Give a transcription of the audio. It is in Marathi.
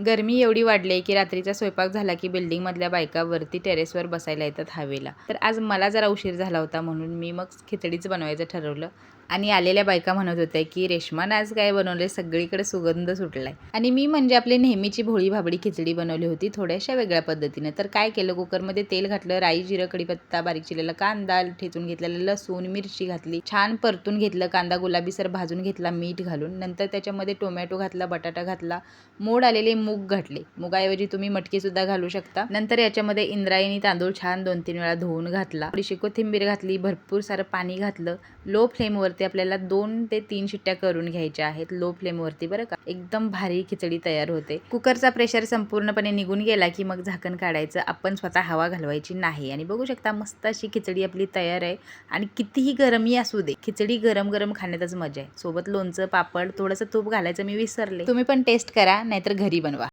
गरमी एवढी वाढली आहे की रात्रीचा स्वयंपाक झाला की बिल्डिंगमधल्या बायका वरती टेरेसवर बसायला येतात हवेला. तर आज मला जरा उशीर झाला होता म्हणून मी मग खिचडीच बनवायचं ठरवलं. आणि आलेल्या बायका म्हणत होत्या की रेश्मानं आज काय बनवले, सगळीकडे सुगंध सुटलाय. आणि मी म्हणजे आपली नेहमीची भोळी भाबडी खिचडी बनवली होती थोड्याशा वेगळ्या पद्धतीने. तर काय केलं, कुकरमध्ये तेल घातलं, राई, जिरं, कढीपत्ता, बारीक चिरलेला कांदा, ठेचून घेतलेलं लसूण, मिरची घातली, छान परतून घेतलं. कांदा गुलाबीसर भाजून घेतला मीठ घालून. नंतर त्याच्यामध्ये टोमॅटो घातला, बटाटा घातला, मोड आलेले मूग घातले. मुगाऐवजी तुम्ही मटकी सुद्धा घालू शकता. नंतर याच्यामध्ये इंद्रायणी तांदूळ छान 2-3 वेळा धुवून घातला, थोडीशी कोथिंबीर घातली, भरपूर सारं पाणी घातलं. लो फ्लेमवरती आपल्याला 2 ते 3 शिट्ट्या करून घ्यायच्या आहेत, लो फ्लेमवरती बरं का. एकदम भारी खिचडी तयार होते. कुकरचा प्रेशर संपूर्णपणे निघून गेला की मग झाकण काढायचं. आपण स्वतः हवा घालवायची नाही. आणि बघू शकता मस्त अशी खिचडी आपली तयार आहे. आणि कितीही गरमी असू दे, खिचडी गरम गरम खाण्यातच मजा आहे. सोबत लोणचं, पापड, थोडंसं तूप घालायचं मी विसरले. तुम्ही पण टेस्ट करा, नाहीतर घरी बनवा.